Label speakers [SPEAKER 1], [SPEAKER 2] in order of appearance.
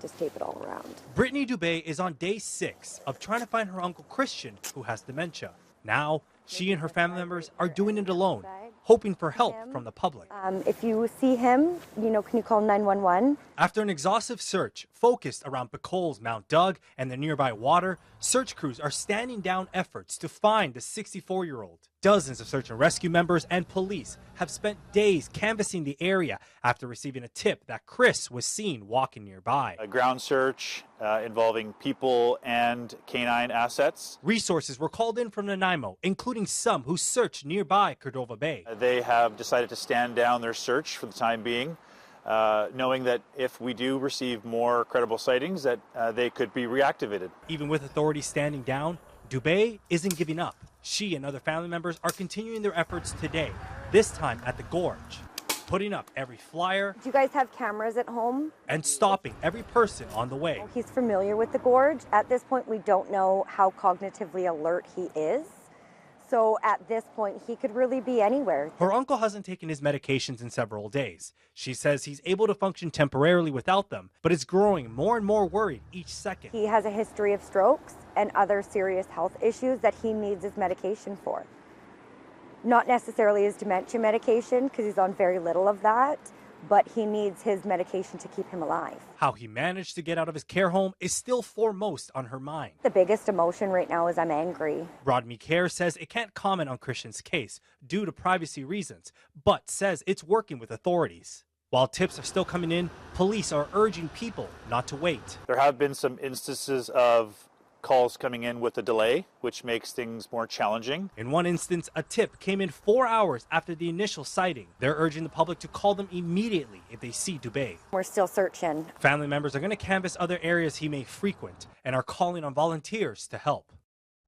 [SPEAKER 1] just tape it all around.
[SPEAKER 2] Brittany Dube is on day 6 of trying to find her uncle Christian, who has dementia. Now, she and her family members are doing it alone, hoping for help from the public.
[SPEAKER 1] If you see him, can you call 911?
[SPEAKER 2] After an exhaustive search focused around Bacol's Mount Doug and the nearby water, search crews are standing down efforts to find the 64-year-old. Dozens of search and rescue members and police have spent days canvassing the area after receiving a tip that Chris was seen walking nearby.
[SPEAKER 3] A ground search involving people and canine assets.
[SPEAKER 2] Resources were called in from Nanaimo, including some who searched nearby Cordova Bay.
[SPEAKER 3] They have decided to stand down their search for the time being, knowing that if we do receive more credible sightings, that they could be reactivated.
[SPEAKER 2] Even with authorities standing down, Dube isn't giving up. She and other family members are continuing their efforts today, this time at the Gorge, putting up every flyer.
[SPEAKER 1] Do you guys have cameras at home?
[SPEAKER 2] And stopping every person on the way.
[SPEAKER 1] He's familiar with the Gorge. At this point, we don't know how cognitively alert he is. So at this point, he could really be anywhere.
[SPEAKER 2] Her uncle hasn't taken his medications in several days. She says he's able to function temporarily without them, but is growing more and more worried each second.
[SPEAKER 1] He has a history of strokes and other serious health issues that he needs his medication for. Not necessarily his dementia medication, because he's on very little of that, but he needs his medication to keep him alive.
[SPEAKER 2] How he managed to get out of his care home is still foremost on her mind.
[SPEAKER 1] The biggest emotion right now is I'm angry.
[SPEAKER 2] Rodney Care says it can't comment on Christian's case due to privacy reasons, but says it's working with authorities. While tips are still coming in, police are urging people not to wait.
[SPEAKER 3] There have been some instances of calls coming in with a delay, which makes things more challenging.
[SPEAKER 2] In one instance, a tip came in 4 hours after the initial sighting. They're urging the public to call them immediately if they see Dube.
[SPEAKER 1] We're still searching.
[SPEAKER 2] Family members are going to canvass other areas he may frequent and are calling on volunteers to help.